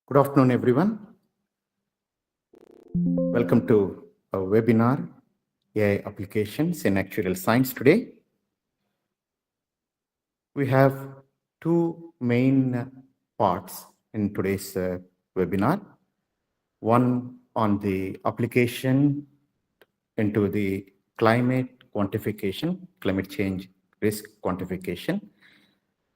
Good afternoon, everyone. Welcome to a webinar, AI applications in actuarial science. Today, we have two main parts in today's webinar. One on the application into the climate quantification, climate change risk quantification.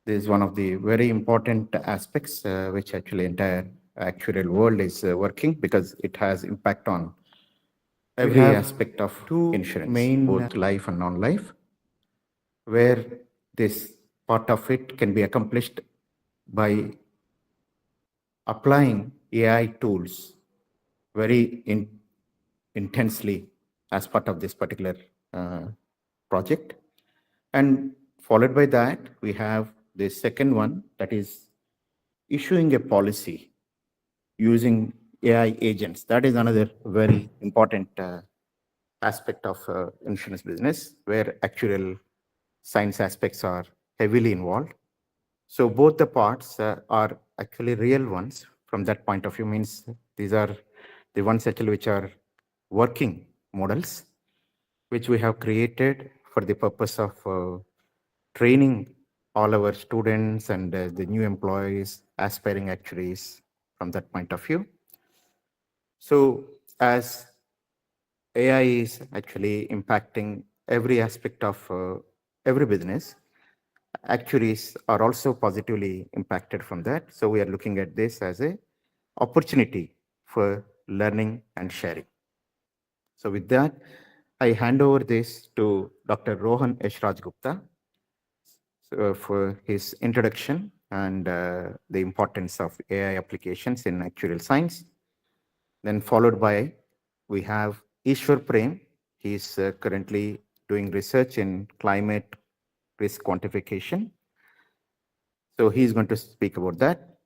This is one of the very important aspects which actually entire actuarial world is working because it has impact on every aspect of two insurance, both life and non-life, where this part of it can be accomplished by applying AI tools very intensely as part of this particular uh, project. And followed by that, we have the second one, that is issuing a policy using AI agents. That is another very important aspect of insurance business where actuarial science aspects are heavily involved. So both the parts are actually real ones from that point of view, means these are the ones actually which are working models, which we have created for the purpose of training all our students and the new employees, aspiring actuaries from that point of view. So as AI is actually impacting every aspect of every business, actuaries are also positively impacted from that. So we are looking at this as a opportunity for learning and sharing. So with that, I hand over this to Dr. Rohan Eshraj Gupta for his introduction and the importance of AI applications in actuarial science. Then followed by, we have Ishwar Prem. He is currently doing research in climate risk quantification. So he is going to speak about that.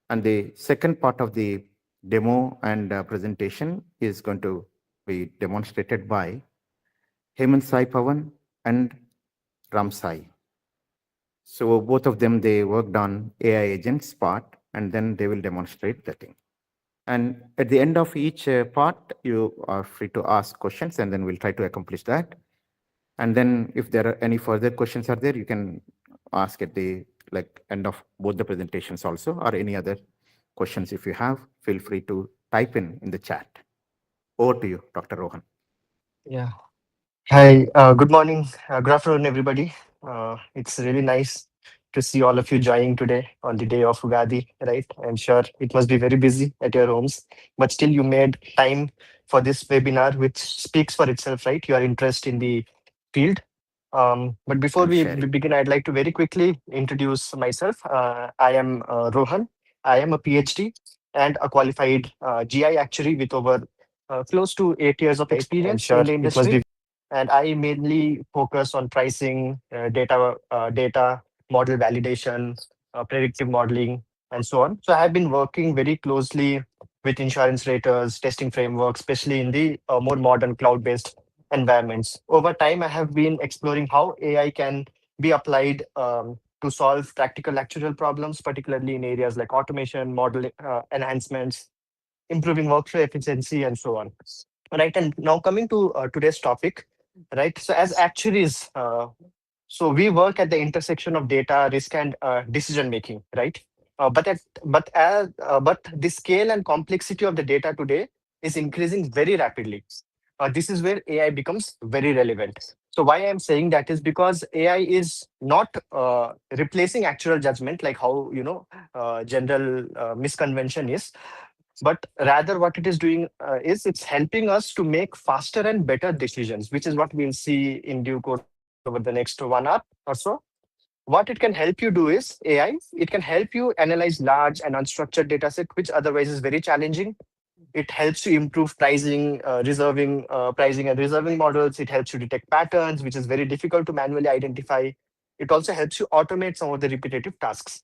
And the second part of the demo and presentation is going to be demonstrated by Hemant Sai Pawan and Ram Sai. So both of them, they worked on AI agents part, and then they will demonstrate the thing. And at the end of each part, you are free to ask questions, and then we'll try to accomplish that. And then if there are any further questions are there, you can ask at the end of both the presentations also, or any other questions if you have, feel free to type in the chat. Over to you, Dr. Rohan. Yeah. Hi. Good morning. Good afternoon, everybody. It's really nice to see all of you joining today on the day of Ugadi, right? I'm sure it must be very busy at your homes, but still you made time for this webinar, which speaks for itself, right? Your interest in the field. But before And we sharing. begin, I'd like to very quickly introduce myself. I am Rohan. I am a PhD and a qualified GI actuary with over close to 8 years of experience in the industry. And I mainly focus on pricing, data model validation, predictive modeling, and so on. So I have been working very closely with insurance raters, testing frameworks, especially in the more modern cloud-based environments. Over time, I have been exploring how AI can be applied to solve practical actuarial problems, particularly in areas like automation, model enhancements, improving workflow efficiency, and so on. Right. And now coming to today's topic, right? So as actuaries, so we work at the intersection of data, risk, and decision making, right? But the scale and complexity of the data today is increasing very rapidly. This is where AI becomes very relevant. So why I'm saying that is because AI is not replacing actual judgment, like how general misconvention is, but rather what it is doing is it's helping us to make faster and better decisions, which is what we'll see in due course over the next 1 hour or so. What it can help you do is AI. It can help you analyze large and unstructured data set, which otherwise is very challenging. It helps you improve pricing and reserving models. It helps you detect patterns, which is very difficult to manually identify. It also helps you automate some of the repetitive tasks.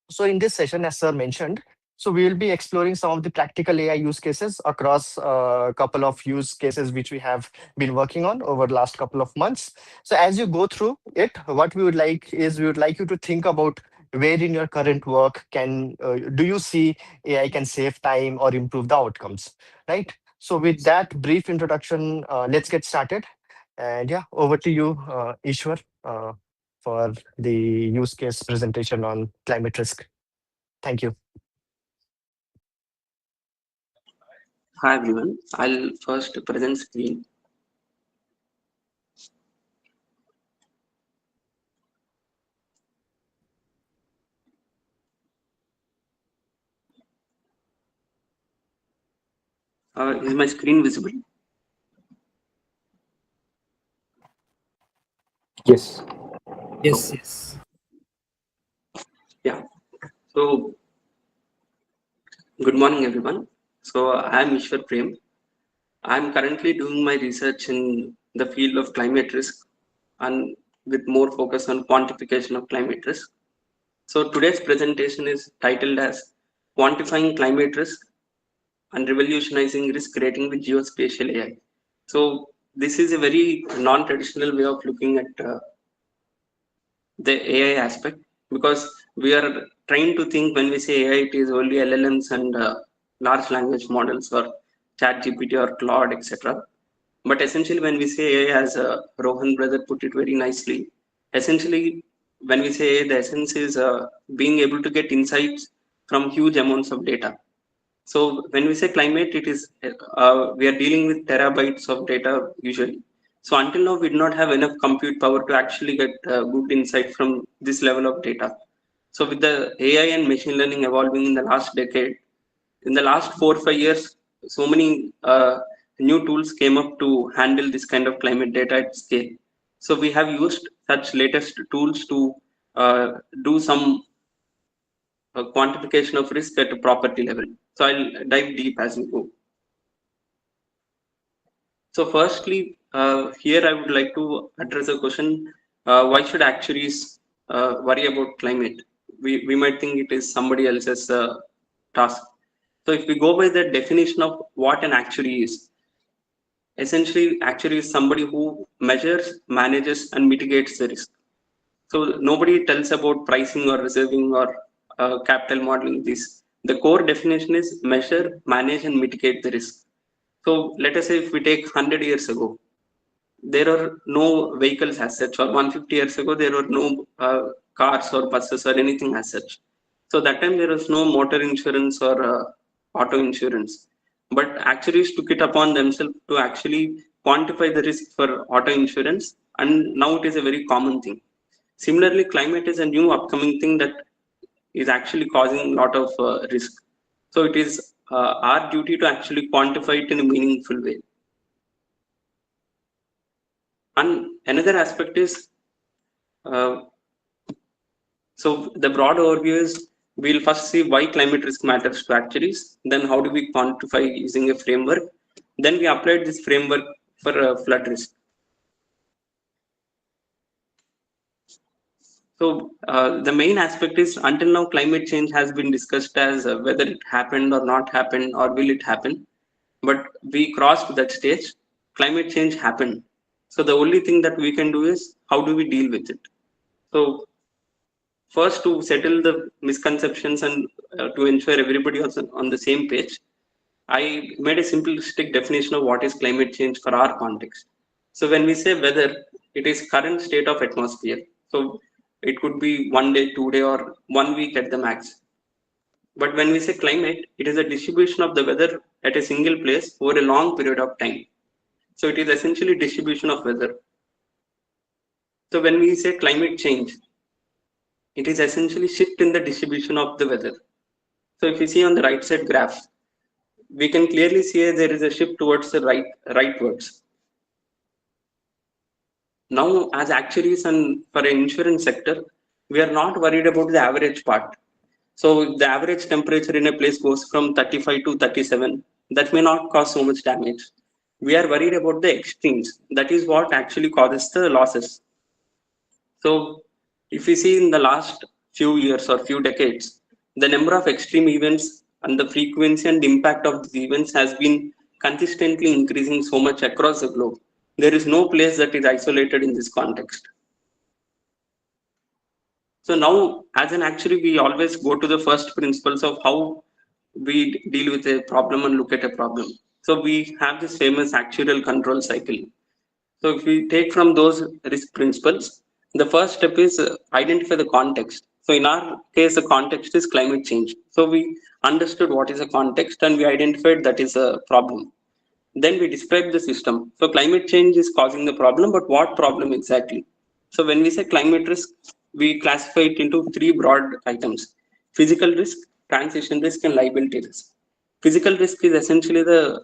So in this session, as sir mentioned, so we will be exploring some of the practical AI use cases across a couple of use cases which we have been working on over the last couple of months. So as you go through it, what we would like is we would like you to think about where in your current work can do you see AI can save time or improve the outcomes, right? So with that brief introduction, let's get started. And yeah, over to you, Ishwar, for the use case presentation on climate risk. Thank you. Hi everyone, I'll first present screen. Is my screen visible? Yes. Yes, yes. Yeah. So good morning everyone. So I'm Ishwar Prem. I'm currently doing my research in the field of climate risk and with more focus on quantification of climate risk. So today's presentation is titled as Quantifying Climate Risk and Revolutionizing Risk Rating with Geospatial AI. So this is a very non-traditional way of looking at the AI aspect, because we are trying to think when we say AI, it is only LLMs and large language models or Chat GPT or Claude, etc. But essentially, when we say AI, as Rohan brother put it very nicely, essentially, when we say AI, the essence is being able to get insights from huge amounts of data. So when we say climate, it is we are dealing with terabytes of data usually. So until now, we did not have enough compute power to actually get good insight from this level of data. So with the AI and machine learning evolving in the last decade, in the last 4 or 5 years, so many new tools came up to handle this kind of climate data at scale. So we have used such latest tools to do some quantification of risk at a property level. So I'll dive deep as we go. So firstly, here I would like to address a question: why should actuaries worry about climate? We might think it is somebody else's task. So if we go by the definition of what an actuary is, essentially actuary is somebody who measures, manages, and mitigates the risk. So nobody tells about pricing or reserving or capital modeling. This, the core definition is measure, manage, and mitigate the risk. So let us say if we take 100 years ago, there are no vehicles as such, or 150 years ago, there were no cars or buses or anything as such. So that time there was no motor insurance or auto insurance. But actuaries took it upon themselves to actually quantify the risk for auto insurance, and now it is a very common thing. Similarly, climate is a new upcoming thing that is actually causing a lot of risk. So it is our duty to actually quantify it in a meaningful way. And another aspect is, uh, so the broad overview is, we'll first see why climate risk matters to actuaries, then how do we quantify using a framework, then we applied this framework for flood risk. So the main aspect is, until now climate change has been discussed as whether it happened or not happened or will it happen. But we crossed that stage. Climate change happened. So the only thing that we can do is how do we deal with it. So first, to settle the misconceptions and to ensure everybody was on the same page, I made a simplistic definition of what is climate change for our context. So when we say weather, it is current state of atmosphere. So it could be 1 day, 2 day, or 1 week at the max. But when we say climate, it is a distribution of the weather at a single place over a long period of time. So it is essentially distribution of weather. So when we say climate change, it is essentially shift in the distribution of the weather. So if you see on the right side graph, we can clearly see there is a shift towards the rightwards. Now, as actuaries and for an insurance sector, we are not worried about the average part. So if the average temperature in a place goes from 35 to 37, that may not cause so much damage. We are worried about the extremes. That is what actually causes the losses. So if we see in the last few years or few decades, the number of extreme events and the frequency and impact of these events has been consistently increasing so much across the globe. There is no place that is isolated in this context. So now, as an actuary, we always go to the first principles of how we deal with a problem and look at a problem. So we have this famous actuarial control cycle. So if we take from those risk principles, the first step is identify the context. So in our case, the context is climate change. So we understood what is a context and we identified that is a problem. Then we describe the system. So climate change is causing the problem, but what problem exactly? So when we say climate risk, we classify it into three broad items: physical risk, transition risk, and liability risk. Physical risk is essentially the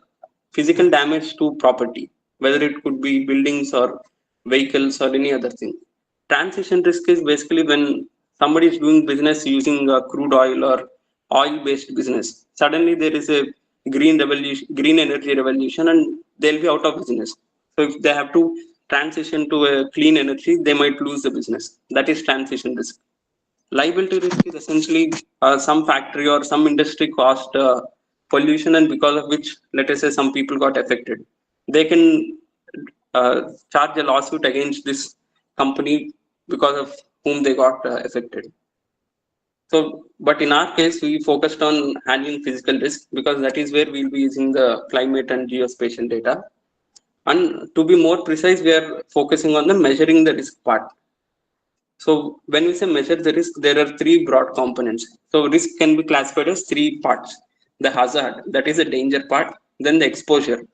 physical damage to property, whether it could be buildings or vehicles or any other thing. Transition risk is basically when somebody is doing business using crude oil or oil-based business. Suddenly there is a green revolution, green energy revolution, and they'll be out of business. So if they have to transition to a clean energy, they might lose the business. That is transition risk. Liability risk is essentially some factory or some industry caused pollution, and because of which, let us say, some people got affected. They can charge a lawsuit against this company because of whom they got affected. So, but in our case, we focused on handling physical risk because that is where we'll be using the climate and geospatial data. And to be more precise, we are focusing on the measuring the risk part. So when we say measure the risk, there are three broad components. So risk can be classified as three parts: the hazard, that is the danger part, then the exposure,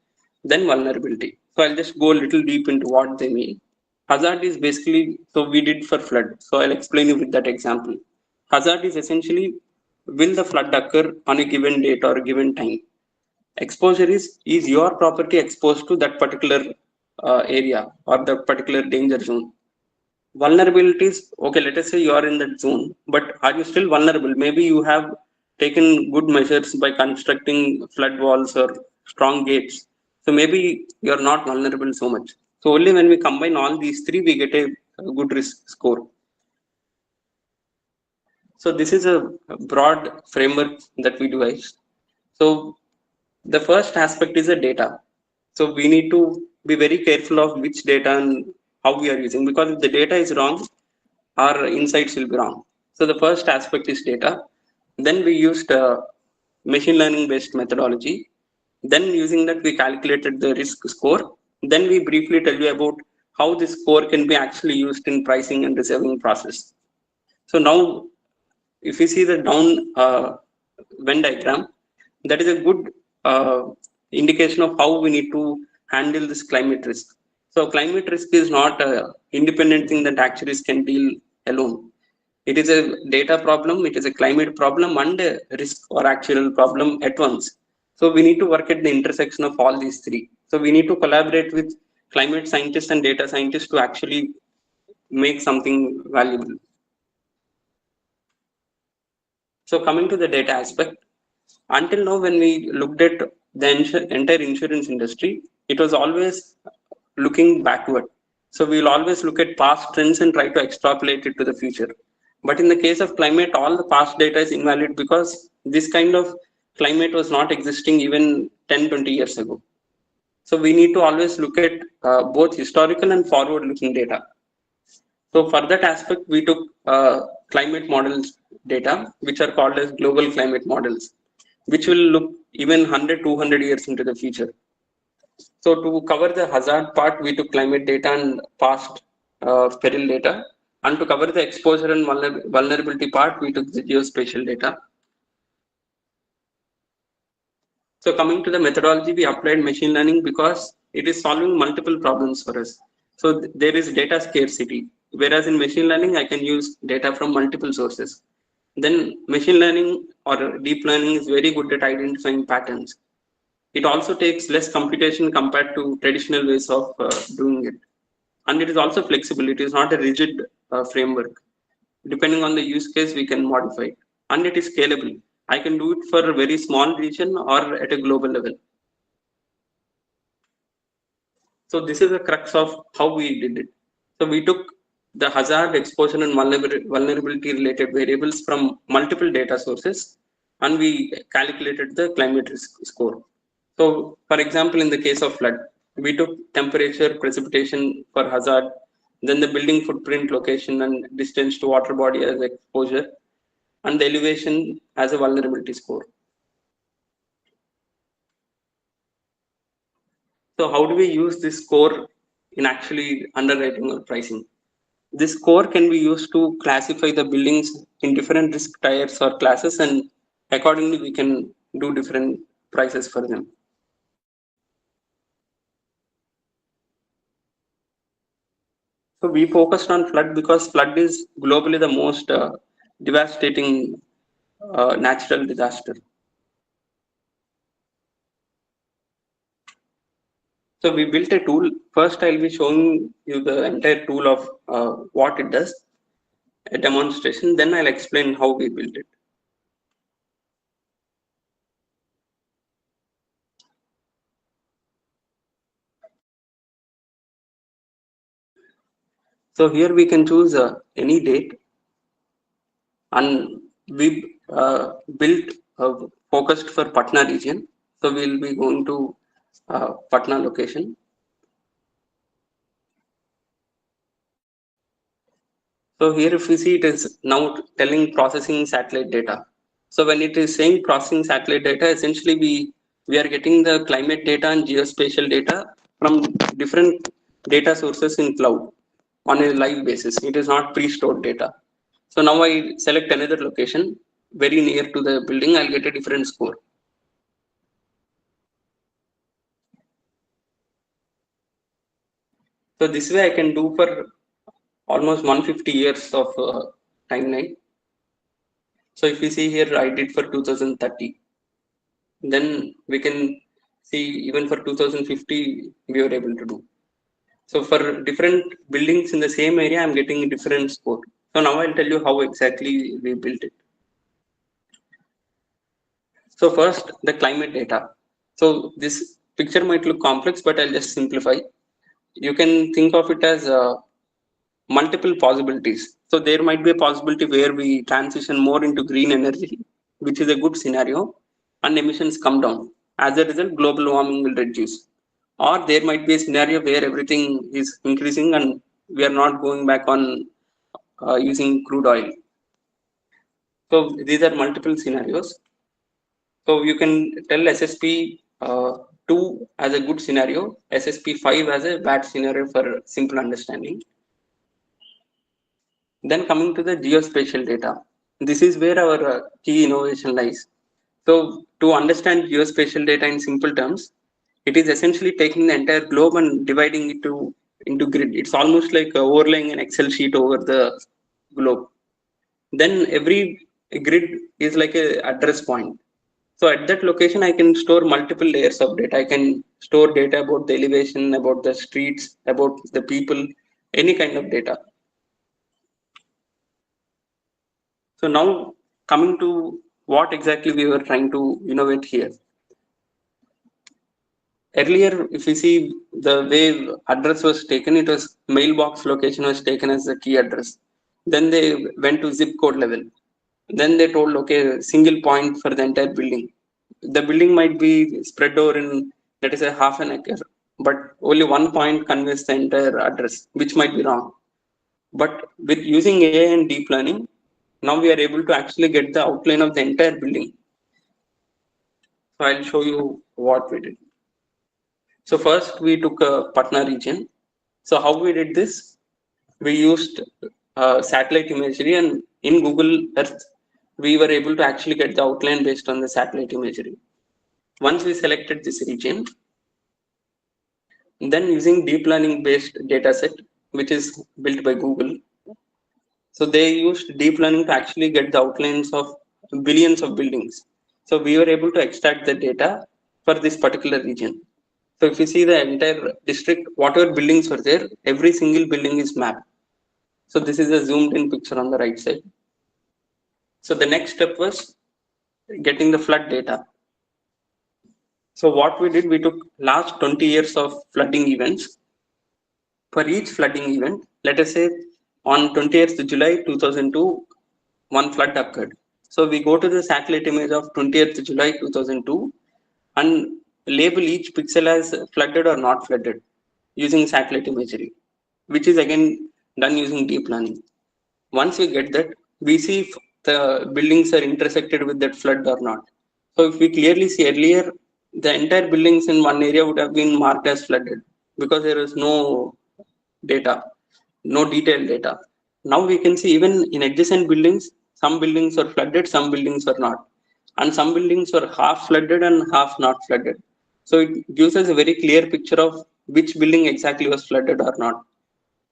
then vulnerability. So I'll just go a little deep into what they mean. Hazard is basically, so we did for flood. So I'll explain you with that example. Hazard is essentially, will the flood occur on a given date or a given time? Exposure is your property exposed to that particular area or the particular danger zone? Vulnerabilities, okay, let us say you are in that zone, but are you still vulnerable? Maybe you have taken good measures by constructing flood walls or strong gates, so maybe you are not vulnerable so much. So only when we combine all these three, we get a good risk score. So this is a broad framework that we devised. So the first aspect is the data. So we need to be very careful of which data and how we are using, because if the data is wrong, our insights will be wrong. So the first aspect is data. Then we used machine learning based methodology. Then using that, we calculated the risk score. Then we briefly tell you about how this score can be actually used in pricing and reserving process. So now, if you see the down Venn diagram, that is a good indication of how we need to handle this climate risk. So climate risk is not an independent thing that actuaries can deal alone. It is a data problem, it is a climate problem, and a risk or actuarial problem at once. So we need to work at the intersection of all these three. So we need to collaborate with climate scientists and data scientists to actually make something valuable. So coming to the data aspect, until now, when we looked at the entire insurance industry, it was always looking backward. So we'll always look at past trends and try to extrapolate it to the future. But in the case of climate, all the past data is invalid because this kind of climate was not existing even 10, 20 years ago. So we need to always look at both historical and forward-looking data. So for that aspect, we took climate models data, which are called as global climate models, which will look even 100, 200 years into the future. So to cover the hazard part, we took climate data and past peril data. And to cover the exposure and vulnerability part, we took the geospatial data. So coming to the methodology, we applied machine learning because it is solving multiple problems for us. So there is data scarcity, whereas in machine learning, I can use data from multiple sources. Then machine learning or deep learning is very good at identifying patterns. It also takes less computation compared to traditional ways of doing it. And it is also flexible. It is not a rigid framework. Depending on the use case, we can modify it. And it is scalable. I can do it for a very small region or at a global level. So this is the crux of how we did it. So we took the hazard, exposure, and vulnerability related variables from multiple data sources, and we calculated the climate risk score. So for example, in the case of flood, we took temperature, precipitation for hazard, then the building footprint location and distance to water body as exposure, and the elevation as a vulnerability score. So how do we use this score in actually underwriting or pricing? This score can be used to classify the buildings in different risk tiers or classes, and accordingly we can do different prices for them. So we focused on flood because flood is globally the most devastating natural disaster. So we built a tool. First, I'll be showing you the entire tool of what it does, a demonstration. Then I'll explain how we built it. So here we can choose any date, and we built focused for Patna region. So we'll be going to Patna location. So here if we see, it is now telling processing satellite data. So when it is saying processing satellite data, essentially we are getting the climate data and geospatial data from different data sources in cloud on a live basis. It is not pre-stored data. So now I select another location very near to the building, I'll get a different score. So this way I can do for almost 150 years of timeline. So if you see here, I did for 2030. Then we can see even for 2050 we were able to do. So for different buildings in the same area, I'm getting a different score. So now I'll tell you how exactly we built it. So first, the climate data. So this picture might look complex, but I'll just simplify. You can think of it as multiple possibilities. So there might be a possibility where we transition more into green energy, which is a good scenario, and emissions come down. As a result, global warming will reduce. Or there might be a scenario where everything is increasing and we are not going back on using crude oil. So these are multiple scenarios. So you can tell SSP 2 as a good scenario, SSP 5 as a bad scenario for simple understanding. Then coming to the geospatial data, this is where our key innovation lies. So to understand geospatial data in simple terms, it is essentially taking the entire globe and dividing it into grid. It's almost like overlaying an Excel sheet over the globe. Then every grid is like a address point. So at that location, I can store multiple layers of data. I can store data about the elevation, about the streets, about the people, any kind of data. So now coming to what exactly we were trying to innovate here. Earlier, if you see the way address was taken, it was mailbox location was taken as the key address. Then they went to zip code level. Then they told, okay, single point for the entire building. The building might be spread over in, let us say, half an acre, but only one point conveys the entire address, which might be wrong. But with using AI and deep learning, now we are able to actually get the outline of the entire building. So I'll show you what we did. So first we took a Patna region. So how we did this? We used satellite imagery, and in Google Earth, we were able to actually get the outline based on the satellite imagery. Once we selected this region, then using deep learning based data set, which is built by Google. So they used deep learning to actually get the outlines of billions of buildings. So we were able to extract the data for this particular region. So if you see the entire district, whatever buildings were there, every single building is mapped. So this is a zoomed in picture on the right side. So the next step was getting the flood data. So what we did, we took last 20 years of flooding events. For each flooding event, let us say on 20th July 2002, one flood occurred. So we go to the satellite image of 20th July 2002 and label each pixel as flooded or not flooded using satellite imagery. which is again done using deep learning. Once we get that, we see if the buildings are intersected with that flood or not. So if we clearly see earlier, the entire buildings in one area would have been marked as flooded because there is no data, no detailed data. Now we can see even in adjacent buildings, some buildings are flooded, some buildings are not. And some buildings were half flooded and half not flooded. So it gives us a very clear picture of which building exactly was flooded or not.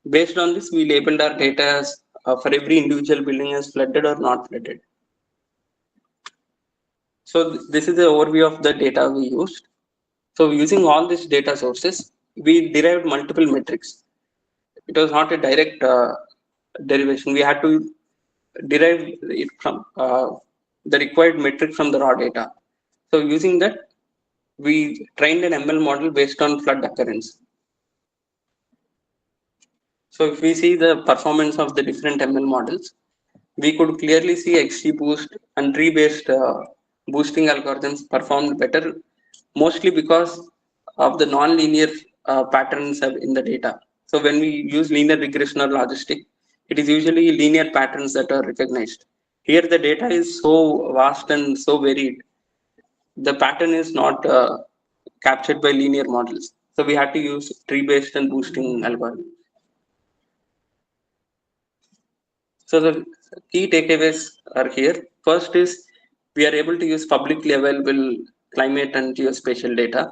Based on this, we labeled our data as for every individual building as flooded or not flooded. So this is the overview of the data we used. So using all these data sources, we derived multiple metrics. It was not a direct derivation. We had to derive it from the required metric from the raw data. So using that, we trained an ML model based on flood occurrence. So if we see the performance of the different ML models, we could clearly see XGBoost and tree-based boosting algorithms performed better, mostly because of the non-linear patterns in the data. So when we use linear regression or logistic, it is usually linear patterns that are recognized. Here the data is so vast and so varied, the pattern is not captured by linear models. So we had to use tree-based and boosting algorithms. So the key takeaways are here. First is we are able to use publicly available climate and geospatial data.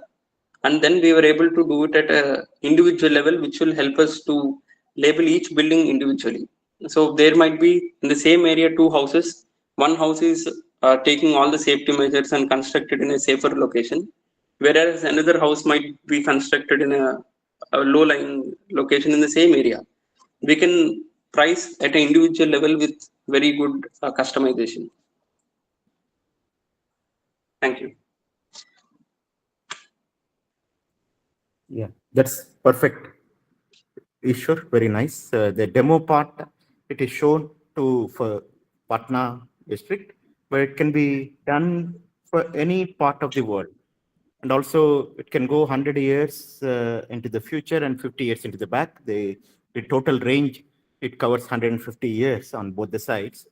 And then we were able to do it at a individual level, which will help us to label each building individually. So there might be in the same area, two houses. One house is taking all the safety measures and constructed in a safer location, whereas another house might be constructed in a low-lying location in the same area. We can price at an individual level with very good customization. Thank you. Yeah, that's perfect. Ishwar, very nice. The demo part, it is shown to for Patna district, but it can be done for any part of the world. And also it can go 100 years into the future and 50 years into the back. The total range, it covers 150 years on both the sides.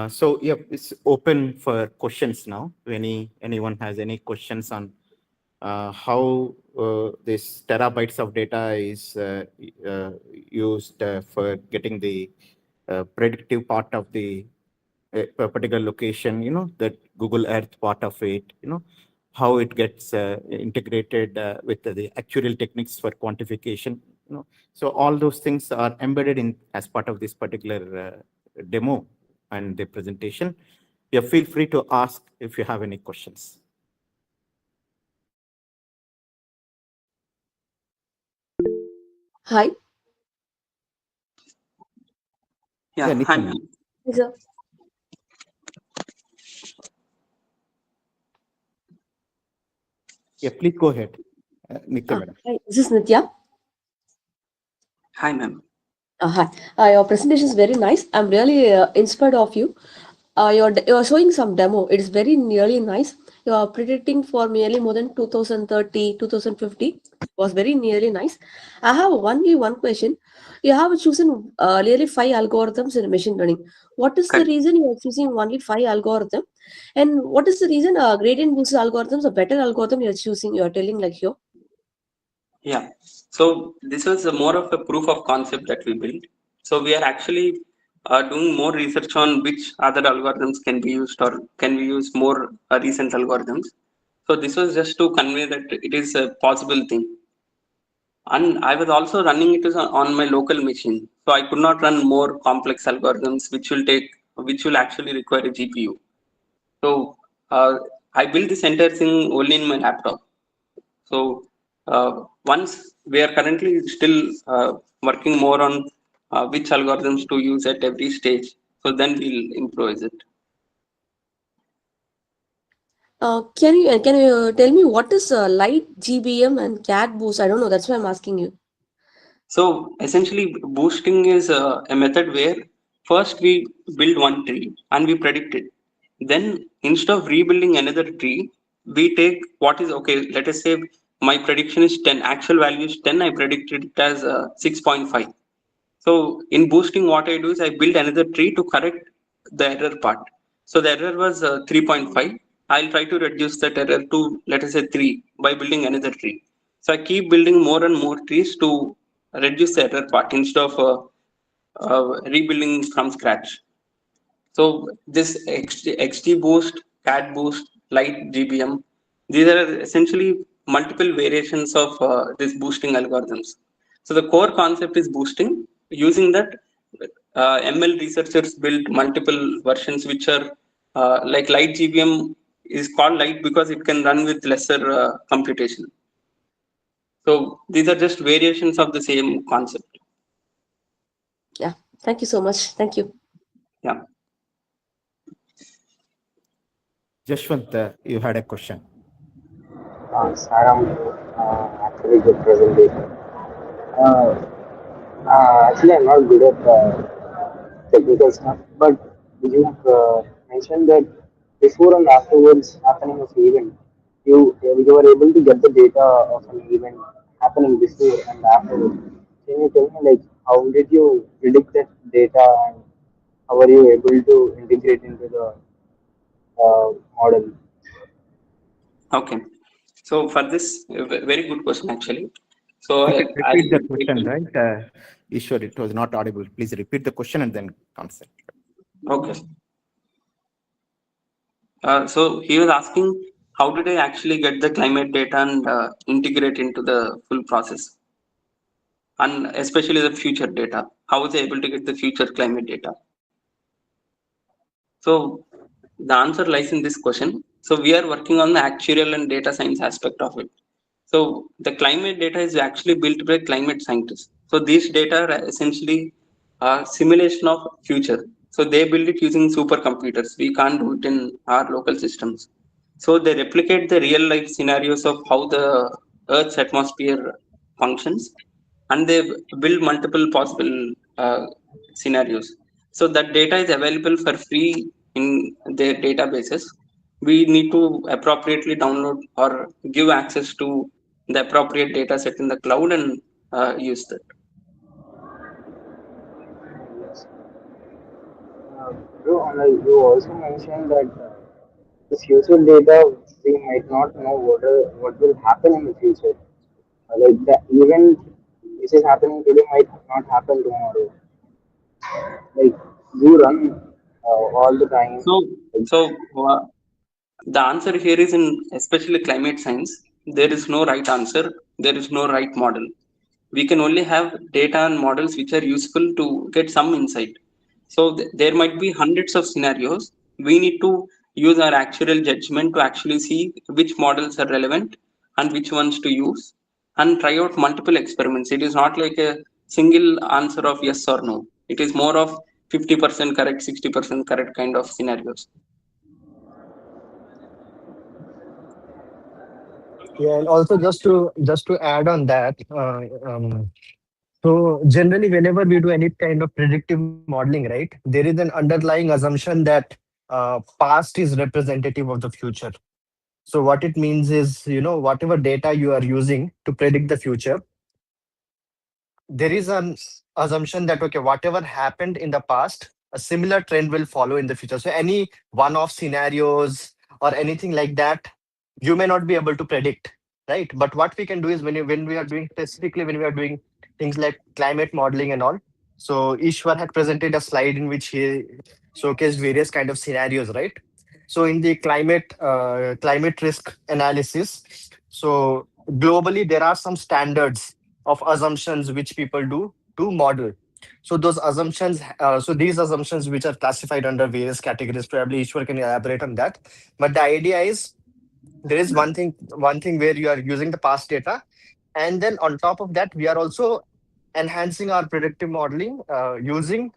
So yeah, it's open for questions now. Anyone has any questions on how this terabytes of data is used for getting the predictive part of the particular location, that Google Earth part of it, how it gets integrated with the actuarial techniques for quantification, So all those things are embedded in as part of this particular demo and the presentation. Yeah, feel free to ask if you have any questions. Hi. Yeah, Yeah, hi, Nitin. ma'am. Yes, sir. Yeah, please go ahead, Nitya madam. Hi, this is Nitya. Hi, ma'am. Hi. Your presentation is very nice. I'm really inspired of you. You're showing some demo. It is very nearly nice. You are predicting for nearly more than 2030, 2050. Was very nearly nice. I have only one question. You have chosen nearly 5 algorithms in machine learning. What is the Correct. reason you are choosing only 5 algorithms? And what is the reason gradient boost algorithms, a better algorithm you are choosing? You are telling like here. Yeah. So this was more of a proof of concept that we built. So we are actually doing more research on which other algorithms can be used or can we use more recent algorithms. So this was just to convey that it is a possible thing. And I was also running it on my local machine. So I could not run more complex algorithms, which will actually require a GPU. So I built this entire thing only in my laptop. So once we are currently still working more on which algorithms to use at every stage. So then we'll improvise it. Can you tell me what is light GBM and cat boost? I don't know. That's why I'm asking you. So essentially, boosting is a method where first we build one tree and we predict it. Then instead of rebuilding another tree, we take what is okay. Let us say my prediction is 10, actual value is 10, I predicted it as 6.5. So in boosting, what I do is I build another tree to correct the error part. So the error was 3.5. I'll try to reduce that error to, let us say, 3 by building another tree. So I keep building more and more trees to reduce the error part instead of rebuilding from scratch. So this XT boost, CAT boost, light GBM, these are essentially multiple variations of this boosting algorithms. So the core concept is boosting. Using that, ML researchers built multiple versions which are like light GBM is called light because it can run with lesser computation. So these are just variations of the same concept. Yeah. Thank you so much. Thank you. Yeah. Jashwant, you had a question. Saram, actually good presentation. Uh, Actually, I'm not good at technical stuff, but you mentioned that before and afterwards happening of event, you were able to get the data of an event happening before and afterwards. Can you tell me like how did you predict that data and how are you able to integrate into the model? Okay. So for this, very good question actually. So If you could repeat the I'll question, right? Ishwar, it was not audible. Please repeat the question and then answer. okay. So he was asking, how did I actually get the climate data and integrate into the full process, and especially the future data? How was I able to get the future climate data? So the answer lies in this question. So we are working on the actuarial and data science aspect of it. So the climate data is actually built by climate scientists. So these data are essentially a simulation of future. So they build it using supercomputers. We can't do it in our local systems. So they replicate the real life scenarios of how the Earth's atmosphere functions, and they build multiple possible scenarios. So that data is available for free in their databases. We need to appropriately download or give access to the appropriate data set in the cloud and use that. Yes. Bro, and you also mentioned that the future data we might not know what will happen in the future. Like the event which is happening today might not happen tomorrow. Like you run all the time. So, Like, so the answer here is in especially climate science. There is no right answer. There is no right model. We can only have data and models which are useful to get some insight. So there might be hundreds of scenarios. We need to use our actual judgment to actually see which models are relevant and which ones to use, and try out multiple experiments. It is not like a single answer of yes or no. It is more of 50% correct, 60% correct kind of scenarios. Yeah, and also just to add on that, so generally whenever we do any kind of predictive modeling, right, there is an underlying assumption that past is representative of the future. So what it means is, whatever data you are using to predict the future, there is an assumption that okay, whatever happened in the past, a similar trend will follow in the future. So any one-off scenarios or anything like that, you may not be able to predict, right? But what we can do is when we are doing specifically when we are doing things like climate modeling and all. So Ishwar had presented a slide in which he showcased various kind of scenarios, right? So in the climate risk analysis, so globally there are some standards of assumptions which people do to model. So those assumptions, so these assumptions which are classified under various categories, probably Ishwar can elaborate on that. But the idea is there is one thing where you are using the past data, and then on top of that, we are also enhancing our predictive modeling using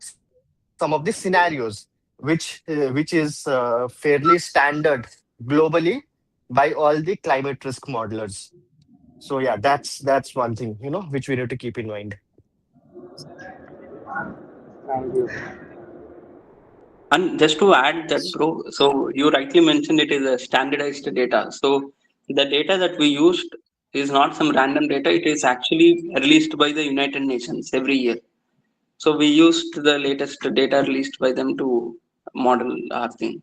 some of the scenarios, which is fairly standard globally by all the climate risk modelers. So yeah, that's one thing which we need to keep in mind. thank you. And just to add that, bro, so you rightly mentioned it is a standardized data. So the data that we used is not some random data. It is actually released by the United Nations every year. So we used the latest data released by them to model our thing.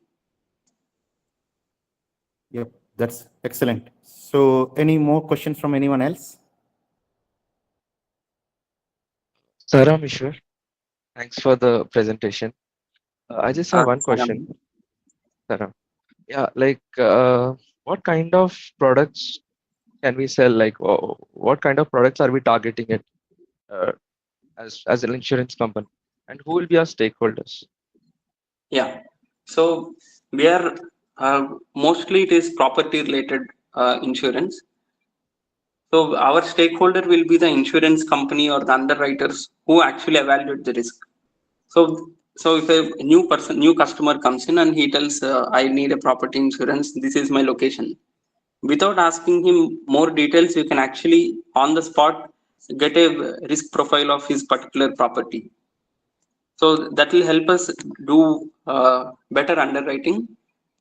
Yep, that's excellent. So any more questions from anyone else? Saram Ishwar, thanks for the presentation. I just have one question, Saram. Yeah, like what kind of products can we sell? Like what kind of products are we targeting it uh, as an insurance company? And who will be our stakeholders? Yeah. So we are mostly it is property related insurance. So our stakeholder will be the insurance company or the underwriters who actually evaluate the risk. So if a new customer comes in and he tells, I need a property insurance, this is my location. Without asking him more details, you can actually on the spot get a risk profile of his particular property. So that will help us do better underwriting,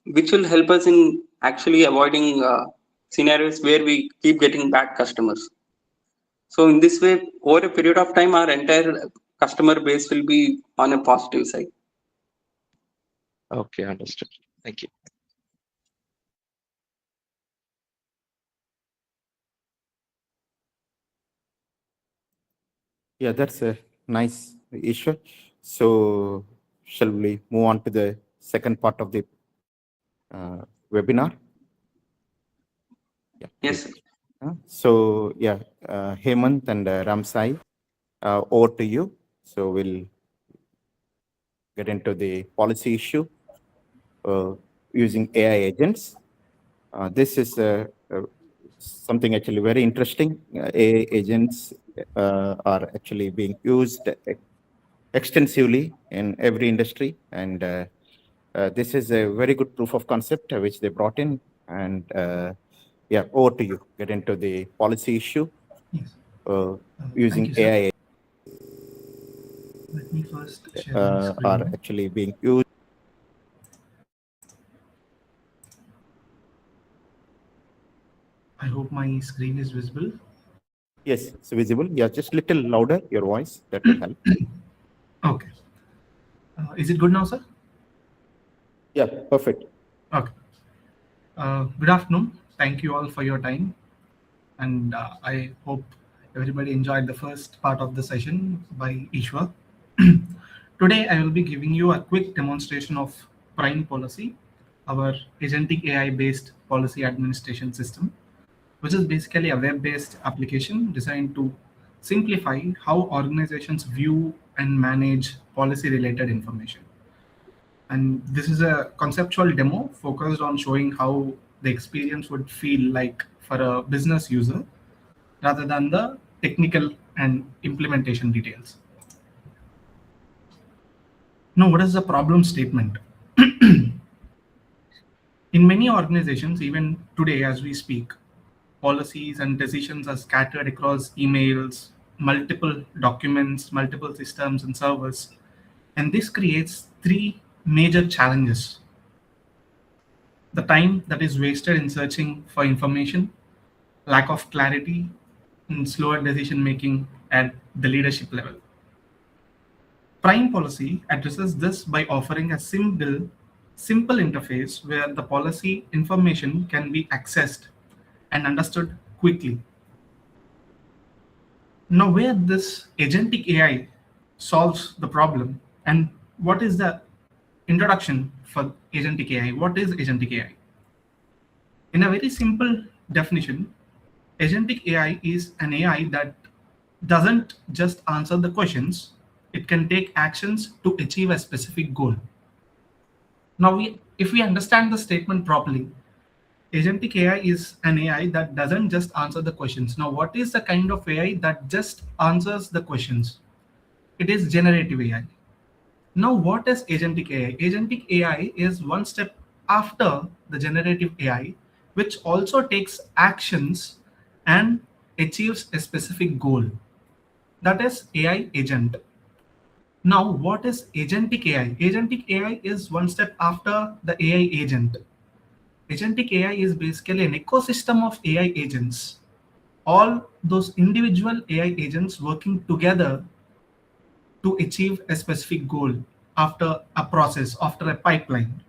which will help us in actually avoiding scenarios where we keep getting bad customers. So in this way, over a period of time, our entire customer base will be on a positive side. Okay, understood. Thank you. Yeah, that's a nice issue. So shall we move on to the second part of the webinar? Yeah, Yes. please. So yeah, Hemant and Ramsai, over to you. So we'll get into the policy issue using AI agents. This is something actually very interesting. AI agents are actually being used extensively in every industry, and this is a very good proof of concept which they brought in. And yeah, over to you. Get into the policy issue Yes. using Thank you, sir. AI Let me first share my screen. are actually being used. I hope my screen is visible. Yes, it's visible. Yeah, just little louder your voice. That will help. Okay. Is it good now, sir? Yeah, perfect. Okay. Good afternoon. Thank you all for your time. And I hope everybody enjoyed the first part of the session by Ishwar. Today, I will be giving you a quick demonstration of Prime Policy, our agentic AI-based policy administration system, which is basically a web-based application designed to simplify how organizations view and manage policy-related information. And this is a conceptual demo focused on showing how the experience would feel like for a business user rather than the technical and implementation details. Now, what is the problem statement? In many organizations, even today as we speak, policies and decisions are scattered across emails, multiple documents, multiple systems and servers. And this creates three major challenges: the time that is wasted in searching for information, lack of clarity, and slower decision making at the leadership level. Prime Policy addresses this by offering a simple interface where the policy information can be accessed and understood quickly. Now, where this agentic AI solves the problem, and what is the introduction for agentic AI? What is agentic AI? In a very simple definition, agentic AI is an AI that doesn't just answer the questions, it can take actions to achieve a specific goal. Now, if we understand the statement properly, agentic AI is an AI that doesn't just answer the questions. Now, what is the kind of AI that just answers the questions? It is generative AI. Now, what is agentic AI? Agentic AI is one step after the generative AI, which also takes actions and achieves a specific goal. That is AI agent. Now, what is agentic AI? Agentic AI is one step after the AI agent. Agentic AI is basically an ecosystem of AI agents all those individual AI agents working together to achieve a specific goal after a process, after a pipeline.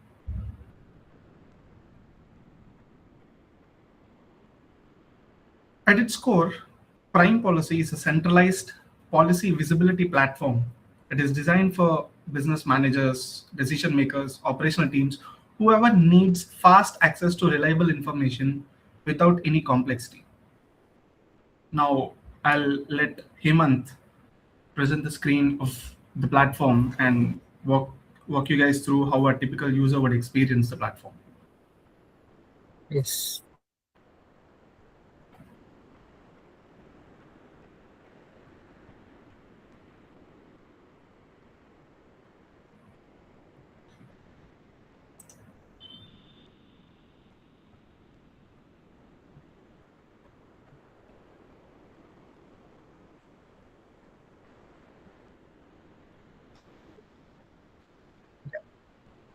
At its core, Prime Policy is a centralized policy visibility platform. It is designed for business managers, decision makers, operational teams, whoever needs fast access to reliable information without any complexity. Now, I'll let Hemant present the screen of the platform and walk you guys through how a typical user would experience the platform. Yes.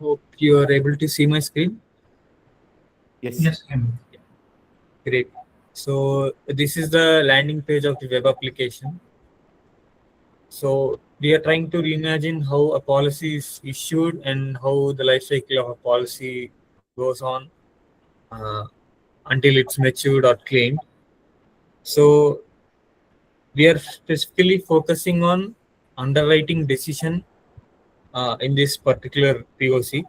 Hope you are able to see my screen. Yes. Yes, Hemant. Great. So this is the landing page of the web application. So we are trying to reimagine how a policy is issued and how the life cycle of a policy goes on until it's matured or claimed. So we are specifically focusing on underwriting decision in this particular POC.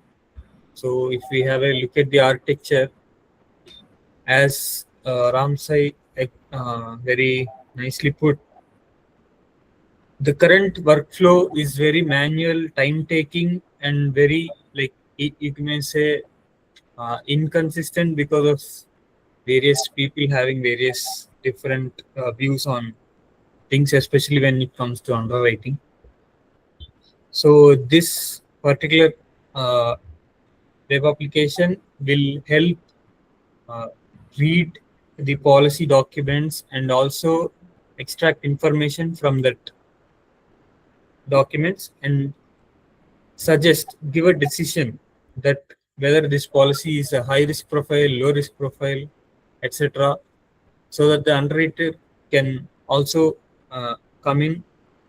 So if we have a look at the architecture, as Ramsai very nicely put, the current workflow is very manual, time-taking, and very, like, you may say, inconsistent because of various people having various different views on things, especially when it comes to underwriting. So this particular web application will help read the policy documents and also extract information from that documents and give a decision that whether this policy is a high risk profile, low risk profile, etc., so that the underwriter can also come in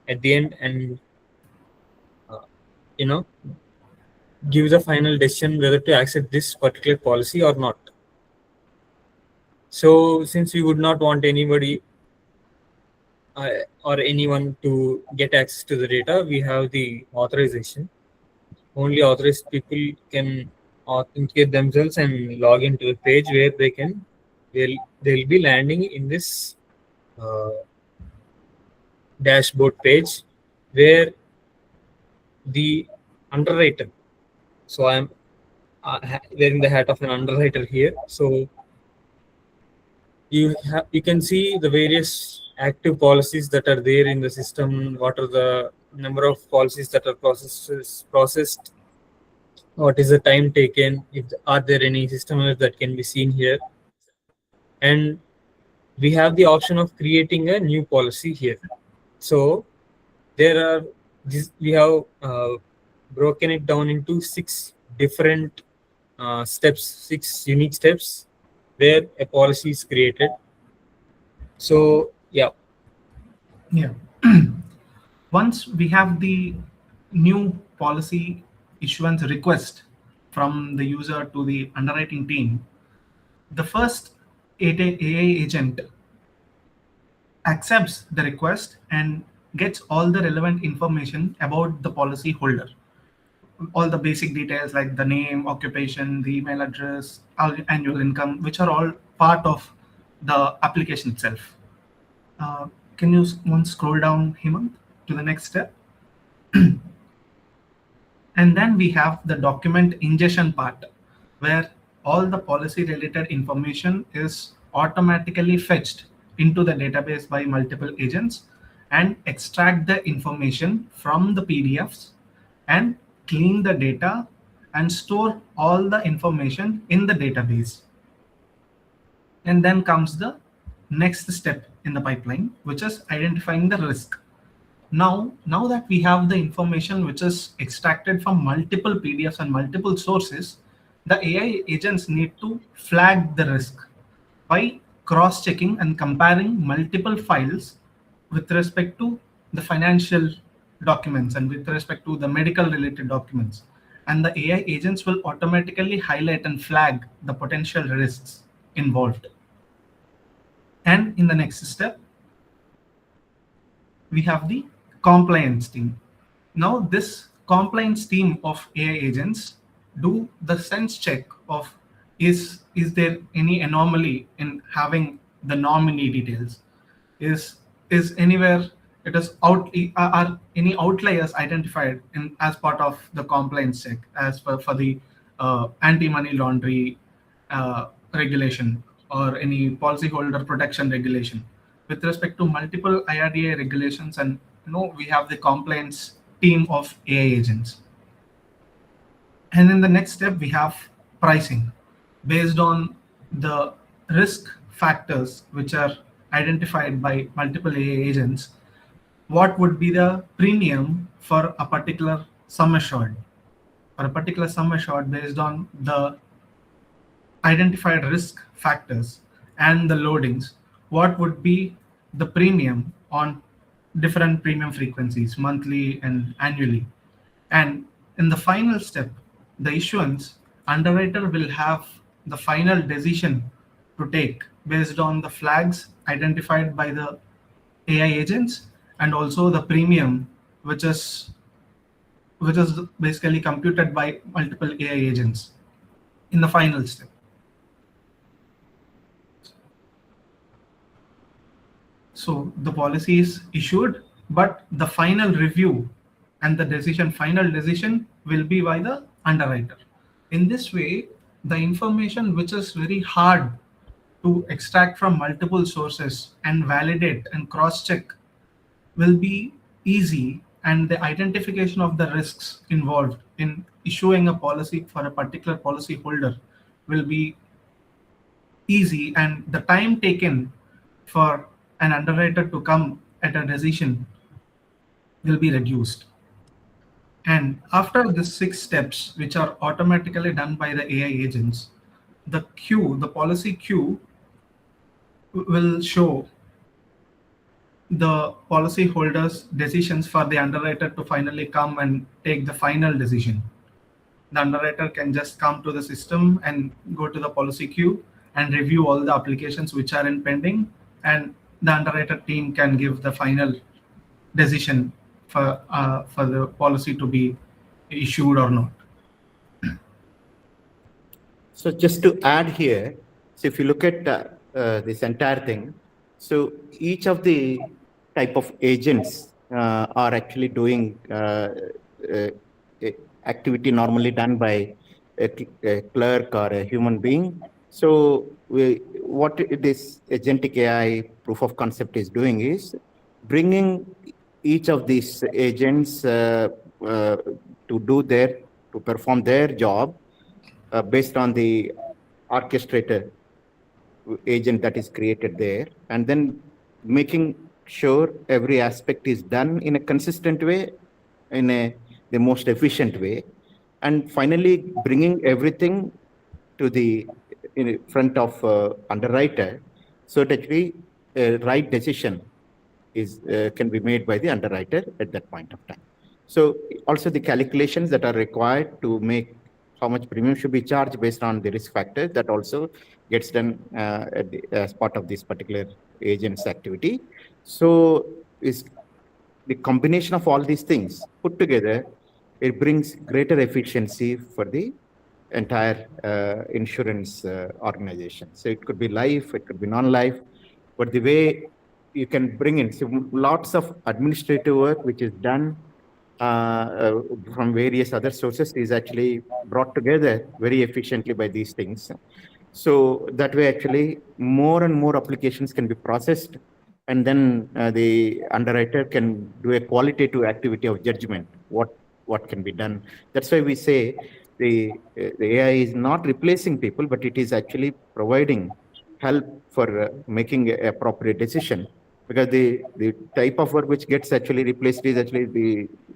at the end and give the final decision whether to accept this particular policy or not. So since we would not want anybody or anyone to get access to the data, we have the authorization. Only authorized people can authenticate themselves and log into the page where they'll be landing in this dashboard page where the underwriter. So I'm wearing the hat of an underwriter here. So you can see the various active policies that are there in the system. What are the number of policies that are processed? What is the time taken? Are there any system errors that can be seen here? And we have the option of creating a new policy here. So we have broken it down into 6 different steps, 6 unique steps where a policy is created. So yeah. Once we have the new policy issuance request from the user to the underwriting team, the first AI agent accepts the request and gets all the relevant information about the policy holder. All the basic details like the name, occupation, the email address, annual income, which are all part of the application itself. Can you once scroll down, Hemant, to the next step? And then we have the document ingestion part, where all the policy related information is automatically fetched into the database by multiple agents and extract the information from the PDFs and clean the data and store all the information in the database. And then comes the next step in the pipeline, which is identifying the risk. Now that we have the information which is extracted from multiple PDFs and multiple sources, the AI agents need to flag the risk by cross-checking and comparing multiple files with respect to the financial documents and with respect to the medical related documents. And the AI agents will automatically highlight and flag the potential risks involved. And in the next step, we have the compliance team. Now this compliance team of AI agents do the sense check of is there any anomaly in having the nominee details? Is anywhere it is are any outliers identified in as part of the compliance check as for the anti-money laundry regulation or any policyholder protection regulation with respect to multiple IRDA regulations, and we have the compliance team of AI agents. And in the next step, we have pricing based on the risk factors which are identified by multiple AI agents. What would be the premium for a particular sum assured? For a particular sum assured based on the identified risk factors and the loadings, what would be the premium on different premium frequencies, monthly and annually? And in the final step, the issuance, underwriter will have the final decision to take based on the flags identified by the AI agents and also the premium which is basically computed by multiple AI agents in the final step. So the policy is issued, but the final review and the final decision will be by the underwriter. In this way, the information which is very hard to extract from multiple sources and validate and cross-check will be easy, and the identification of the risks involved in issuing a policy for a particular policy holder will be easy, and the time taken for an underwriter to come at a decision will be reduced. And after the 6 steps, which are automatically done by the AI agents, the policy queue will show the policyholder's decisions for the underwriter to finally come and take the final decision. The underwriter can just come to the system and go to the policy queue and review all the applications which are in pending, and the underwriter team can give the final decision for the policy to be issued or not. So just to add here, so if you look at this entire thing, so each of the type of agents are actually doing activity normally done by a clerk or a human being. So what this agentic AI proof of concept is doing is bringing each of these agents to perform their job based on the orchestrator agent that is created there, and then making sure every aspect is done in a consistent way, in the most efficient way, and finally bringing everything to the in front of underwriter, so that the right decision is can be made by the underwriter at that point of time. So also the calculations that are required to make how much premium should be charged based on the risk factor, that also gets done as part of this particular agent's activity. So is the combination of all these things put together, it brings greater efficiency for the entire insurance organization. So it could be life, it could be non-life, but the way you can bring in lots of administrative work which is done from various other sources is actually brought together very efficiently by these things. So that way, actually, more and more applications can be processed, and then the underwriter can do a qualitative activity of judgment, what can be done. That's why we say the AI is not replacing people, but it is actually providing help for making a appropriate decision. Because the type of work which gets actually replaced is actually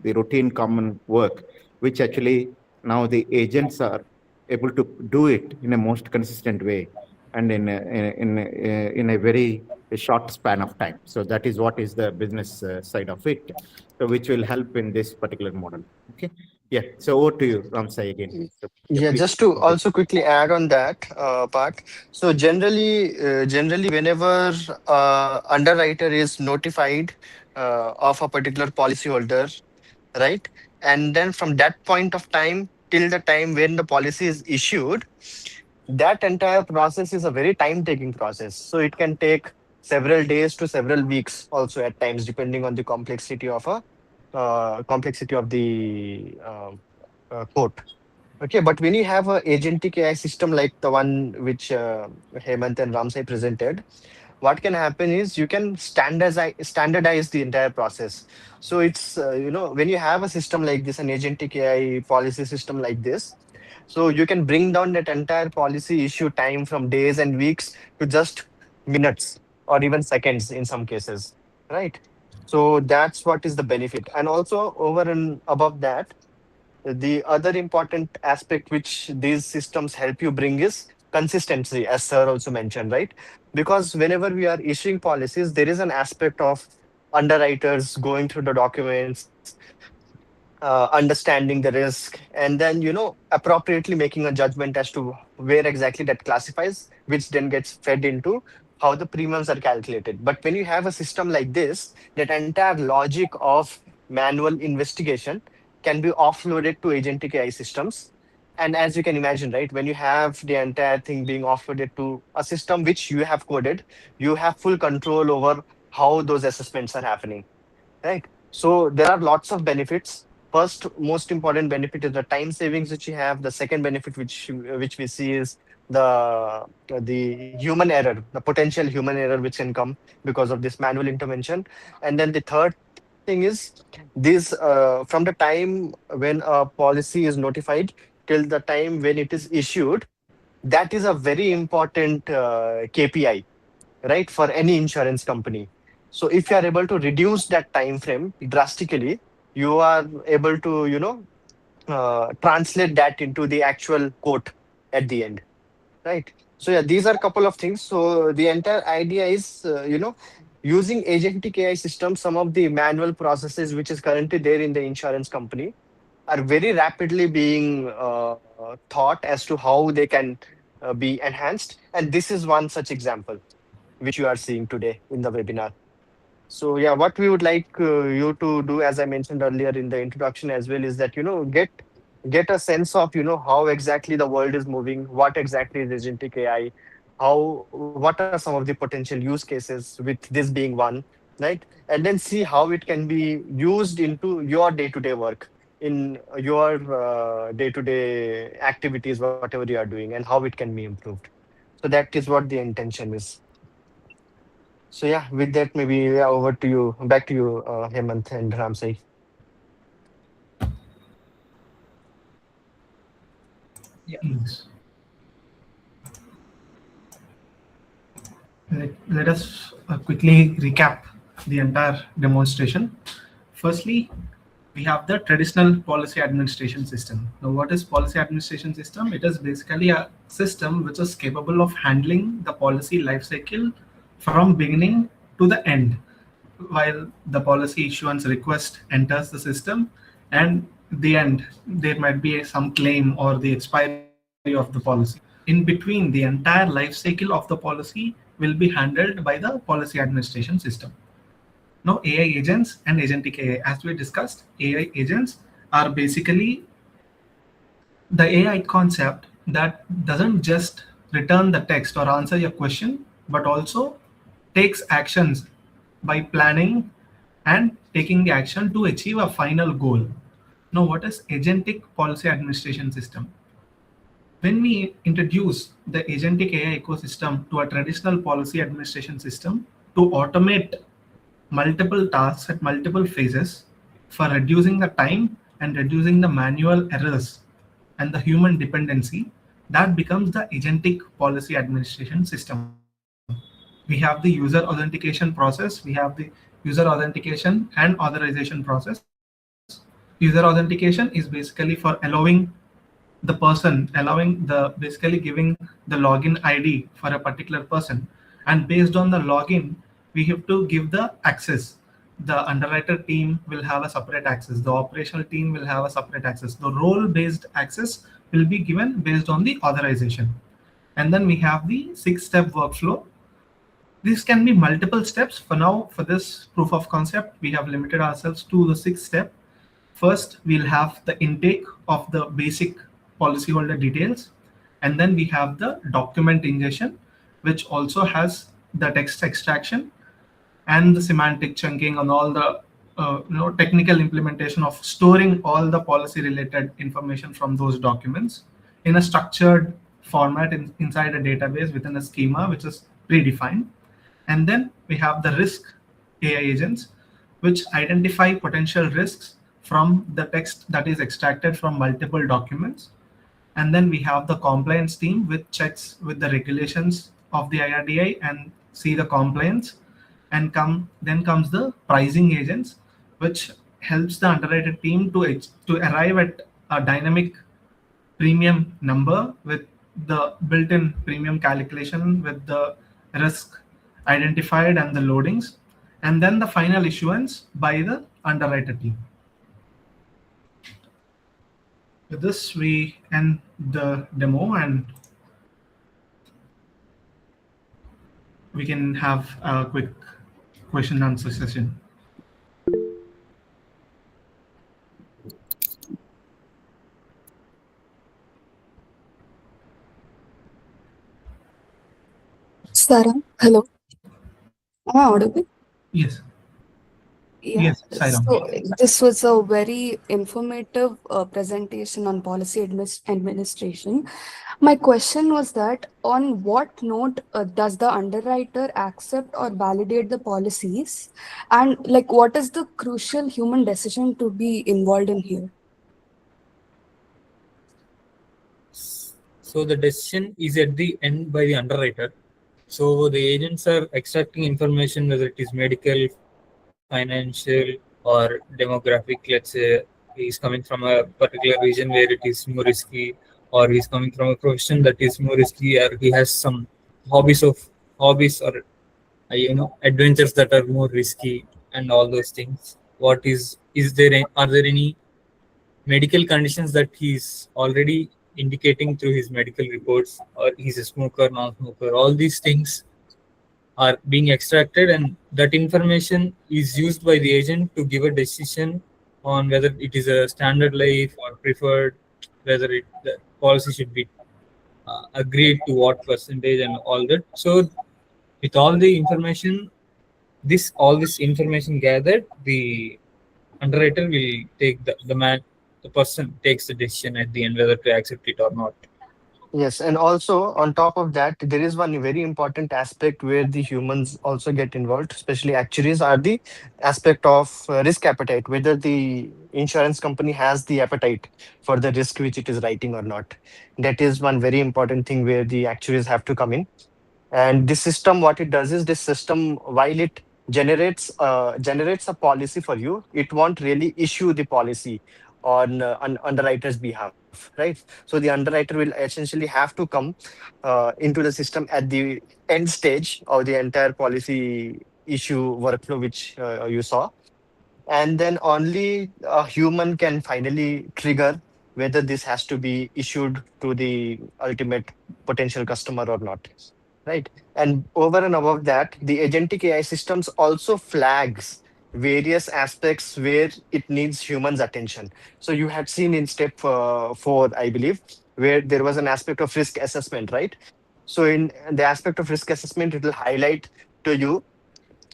the routine common work, which actually now the agents are able to do it in a most consistent way. and in a very short span of time. So that is what is the business side of it, so which will help in this particular model. Okay. Yeah. So over to you, Ramsay, again. So, yeah, Yeah, please. just to also quickly add on that part. So generally, whenever underwriter is notified of a particular policyholder, right, and then from that point of time till the time when the policy is issued, that entire process is a very time-taking process. So it can take several days to several weeks, also at times, depending on the complexity of the quote. Okay, but when you have a agentic AI system like the one which Hemant and Ramsay presented, what can happen is you can standardize the entire process. So it's when you have a system like this, an agentic AI policy system like this, so you can bring down that entire policy issue time from days and weeks to just minutes or even seconds in some cases, right? So that's what is the benefit. And also over and above that, the other important aspect which these systems help you bring is consistency, as sir also mentioned, right? Because whenever we are issuing policies, there is an aspect of underwriters going through the documents, understanding the risk, and then appropriately making a judgment as to where exactly that classifies, which then gets fed into how the premiums are calculated. But when you have a system like this, that entire logic of manual investigation can be offloaded to agentic AI systems. And as you can imagine, right, when you have the entire thing being offloaded to a system which you have coded, you have full control over how those assessments are happening, right? So there are lots of benefits. First, most important benefit is the time savings which you have. The second benefit which we see is the human error, the potential human error which can come because of this manual intervention. And then the third thing is this from the time when a policy is notified till the time when it is issued, that is a very important KPI, right, for any insurance company. So if you are able to reduce that time frame drastically, you are able to translate that into the actual quote at the end, right? So yeah, these are a couple of things. So the entire idea is using agentic AI systems. Some of the manual processes which is currently there in the insurance company are very rapidly being thought as to how they can be enhanced, and this is one such example which you are seeing today in the webinar. So yeah, what we would like you to do, as I mentioned earlier in the introduction as well, is that get a sense of how exactly the world is moving, what exactly is agentic AI, what are some of the potential use cases, with this being one, right? And then see how it can be used into your day-to-day work, in your day-to-day activities, whatever you are doing, and how it can be improved. So that is what the intention is. So yeah, with that, maybe over to you, back to you, Hemant and Ramsay. Yes. Let us quickly recap the entire demonstration. Firstly, we have the traditional policy administration system. Now, what is policy administration system? It is basically a system which is capable of handling the policy lifecycle from beginning to the end, while the policy issuance request enters the system, and the end there might be some claim or the expiry of the policy. In between, the entire life cycle of the policy will be handled by the policy administration system. Now, AI agents and agentic AI, as we discussed, AI agents are basically the AI concept that doesn't just return the text or answer your question, but also takes actions by planning and taking the action to achieve a final goal. Now, what is agentic policy administration system? When we introduce the agentic AI ecosystem to a traditional policy administration system to automate multiple tasks at multiple phases for reducing the time and reducing the manual errors and the human dependency, that becomes the agentic policy administration system. We have the user authentication process, we have the user authentication and authorization process. User authentication is basically for allowing the the person, allowing the basically giving the login ID for a particular person, and based on the login, we have to give the access. The underwriter team will have a separate access. The operational team will have a separate access. The role-based access will be given based on the authorization. And then we have the 6-step workflow. This can be multiple steps. For now, for this proof of concept, we have limited ourselves to the 6-step. First, we'll have the intake of the basic policyholder details, and then we have the document ingestion, which also has the text extraction and the semantic chunking and all the technical implementation of storing all the policy related information from those documents in a structured format inside a database within a schema which is predefined. And then we have the risk AI agents, which identify potential risks from the text that is extracted from multiple documents. And then we have the compliance team, which checks with the regulations of the IRDA and see the compliance. And then comes the pricing agents, which helps the underwriter team to arrive at a dynamic premium number with the built-in premium calculation with the risk identified and the loadings, and then the final issuance by the underwriter team. With this, we end the demo and we can have a quick question and answer session. Sarah, hello. Am I audible? Yes. Yeah. Yes, Sairam. So this was a very informative presentation on policy administration. My question was that on what note does the underwriter accept or validate the policies, and like what is the crucial human decision to be involved in here? So the decision is at the end by the underwriter. So the agents are extracting information, whether it is medical, financial, or demographic. Let's say he's coming from a particular region where it is more risky, or he's coming from a profession that is more risky, or he has some hobbies or adventures that are more risky, and all those things. Are there any medical conditions that he's already indicating through his medical reports, or he's a smoker, non-smoker? All these things are being extracted, and that information is used by the agent to give a decision on whether it is a standard life or preferred, whether the policy should be agreed to what percentage and all that. So with all the information, all this information gathered, the underwriter will take the person takes the decision at the end whether to accept it or not. Yes, and also on top of that, there is one very important aspect where the humans also get involved, especially actuaries, are the aspect of risk appetite, whether the insurance company has the appetite for the risk which it is writing or not. That is one very important thing where the actuaries have to come in. And this system, what it does is this system, while it generates a policy for you, it won't really issue the policy on underwriter's behalf, right? So the underwriter will essentially have to come into the system at the end stage of the entire policy issue workflow, which you saw, and then only a human can finally trigger whether this has to be issued to the ultimate potential customer or not, right? And over and above that, the agentic AI systems also flags various aspects where it needs humans attention. So you had seen in step 4, I believe, where there was an aspect of risk assessment, right? So in the aspect of risk assessment, it will highlight to you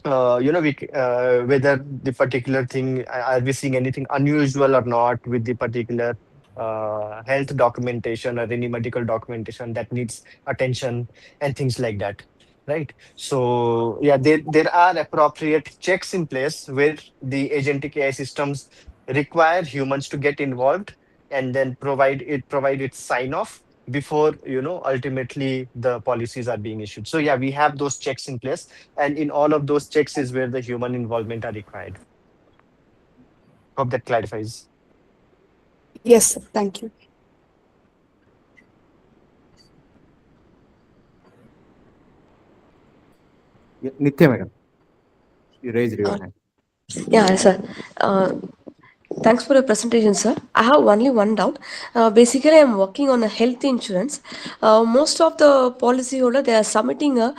whether the particular thing, are we seeing anything unusual or not with the particular health documentation or any medical documentation that needs attention and things like that, right? So yeah, there are appropriate checks in place where the agentic AI systems require humans to get involved and then provide its sign off before ultimately the policies are being issued. So yeah, we have those checks in place, and in all of those checks is where the human involvement are required. Hope that clarifies. Yes, sir. Thank you. Yeah, Nitya, madam, you raised your Uh, hand. yeah, sir. Uh, Thanks for your presentation, sir. I have only one doubt. Basically, I'm working on a health insurance. Most of the policyholder they are submitting a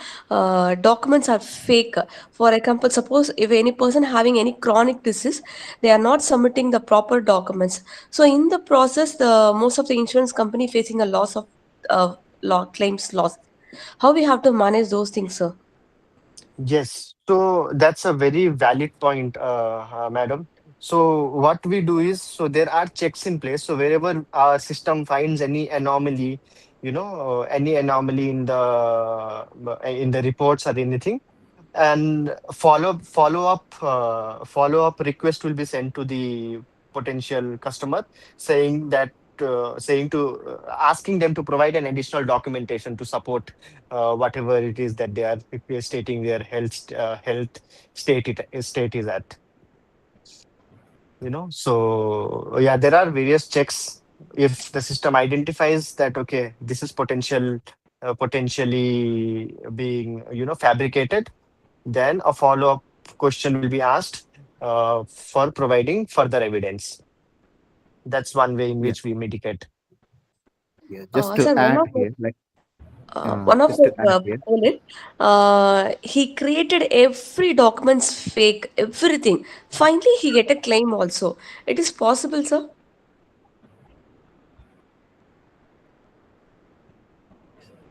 documents are fake. For example, suppose if any person having any chronic disease, they are not submitting the proper documents. So in the process, the most of the insurance company facing a loss of law claims loss. How we have to manage those things, sir? Yes, so that's a very valid point, madam. So what we do is, so there are checks in place. So wherever our system finds any anomaly, any anomaly in the reports or anything, and follow up request will be sent to the potential customer, saying that saying to asking them to provide an additional documentation to support whatever it is that they are stating their health state is at. So yeah, there are various checks. If the system identifies that, okay, this is potentially being fabricated, then a follow-up question will be asked for providing further evidence. That's one way in Yeah, which we mitigate. yeah. Just to Sir, add here, like, one of just the to add here. bullet, he created every documents fake, everything. Finally, he get a claim also. It is possible, sir.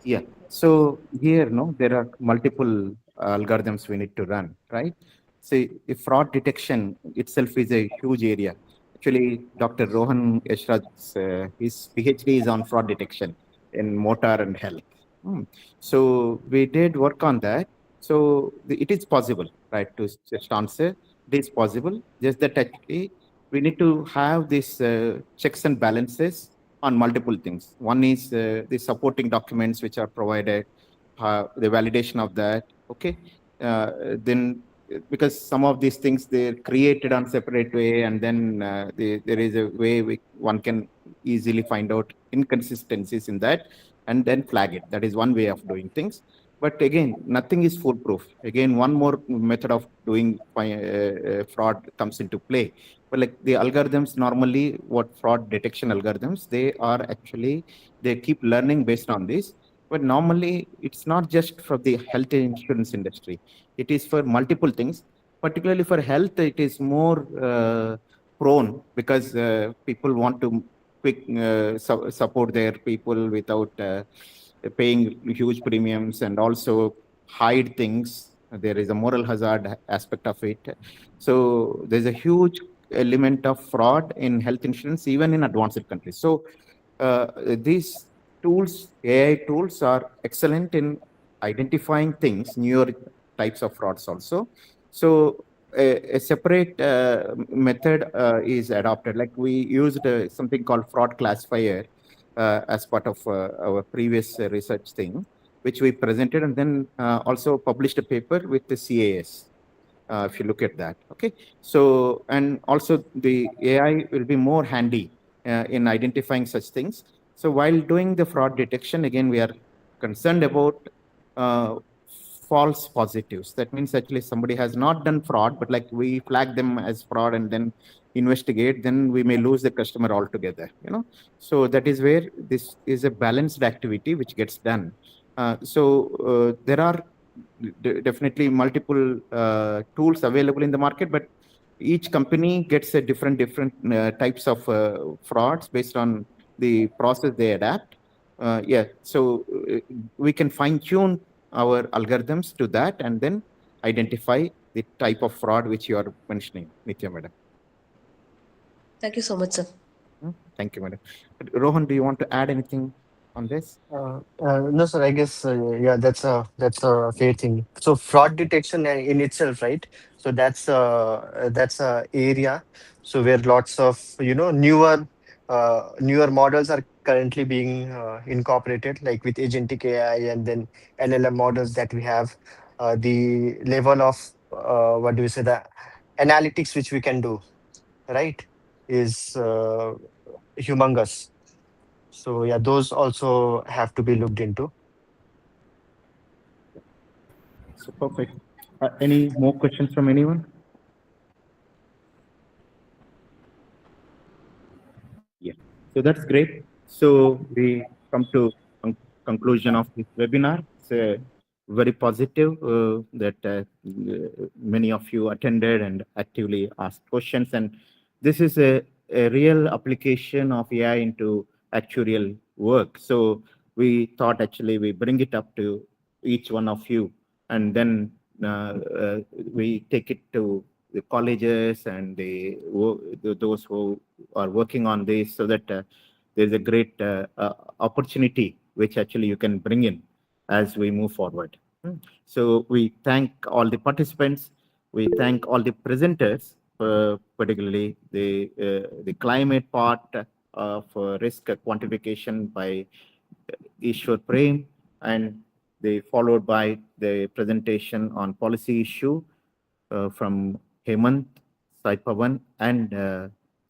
Yeah. So here, no, there are multiple algorithms we need to run, right? See, if fraud detection itself is a huge area. Actually, Dr. Rohan Yashraj's his PhD is on fraud detection in motor and health. Hmm. So we did work on that. So it is possible, right? To just answer, it is possible. Just that actually we need to have these checks and balances on multiple things. One is the supporting documents which are provided, the validation of that. Okay, then because some of these things they're created on separate way, and then there is a way one can easily find out inconsistencies in that, and then flag it. That is one way of doing things. But again, nothing is foolproof. Again, one more method of doing fraud comes into play. But like the algorithms normally, what fraud detection algorithms, they are actually, they keep learning based on this. But normally it's not just for the health insurance industry, it is for multiple things. Particularly for health, it is more prone because people want to quick support their people without paying huge premiums, and also hide things. There is a moral hazard aspect of it. So there's a huge element of fraud in health insurance, even in advanced countries. So these tools, AI tools, are excellent in identifying things, newer types of frauds also. So a separate method is adopted. Like we used something called fraud classifier as part of our previous research thing, which we presented, and then also published a paper with the CAS. If you look at that, okay. So, and also the AI will be more handy in identifying such things. So while doing the fraud detection, again, we are concerned about uh, false positives. That means actually somebody has not done fraud, but like we flag them as fraud and then investigate, then we may lose the customer altogether. So that is where this is a balanced activity which gets done. So there are definitely multiple tools available in the market, but each company gets a different types of frauds based on the process they adapt. Yeah, so we can fine tune our algorithms to that and then identify the type of fraud which you are mentioning, Nitya madam. Thank you so much, sir. Thank you, madam. Rohan, do you want to add anything on this? No, sir. I guess yeah, that's a fair thing. So fraud detection in itself, right? So that's a area. So where lots of newer models are currently being incorporated, like with agentic AI and then LLM models that we have. The level of what do we say, the analytics which we can do, right, is humongous. So yeah, those also have to be looked into. So perfect. Any more questions from anyone? Yeah. So that's great. So we come to conclusion of this webinar. It's very positive that many of you attended and actively asked questions. And this is a real application of AI into actuarial work. So we thought actually we bring it up to each one of you, and then we take it to the colleges and those who are working on this, so that there's a great opportunity which actually you can bring in as we move forward. So we thank all the participants. We thank all the presenters, particularly the climate part of risk quantification by Ishwar Prem, and followed by the presentation on policy issue from Hemant, Sai Pavan, and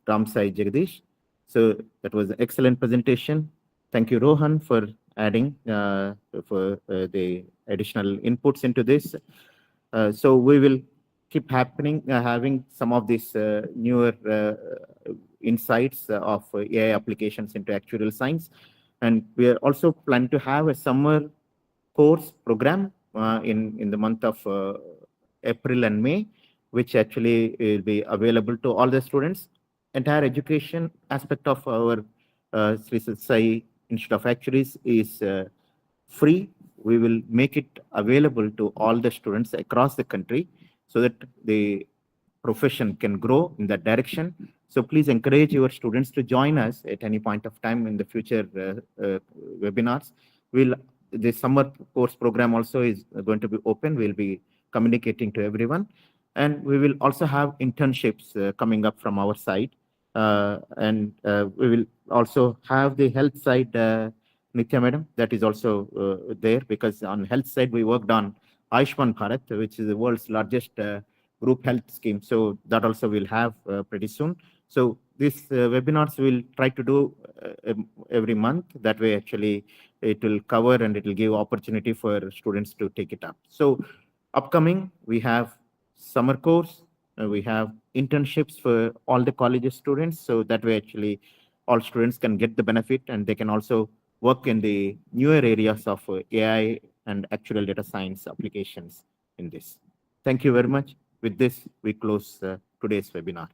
Ram Sai Jagdish. So that was an excellent presentation. Thank you, Rohan, for adding for the additional inputs into this. So we will keep having some of these newer insights of AI applications into actuarial science. And we are also planning to have a summer course program in the month of April and May, which actually will be available to all the students. Entire education aspect of our SSSIA Institute of Actuaries is free. We will make it available to all the students across the country so that the profession can grow in that direction. So please encourage your students to join us at any point of time in the future webinars. The summer course program also is going to be open. We'll be communicating to everyone. And we will also have internships coming up from our side. And we will also have the health side, Nitya Madam, that is also there, because on health side, we worked on Ayushman Bharat, which is the world's largest group health scheme. So that also we'll have pretty soon. So these webinars we'll try to do every month. That way, actually, it will cover and it will give opportunity for students to take it up. So upcoming, we have summer course, we have internships for all the college students. So that way, actually, all students can get the benefit, and they can also work in the newer areas of AI and actuarial data science applications in this. Thank you very much. With this, we close today's webinar.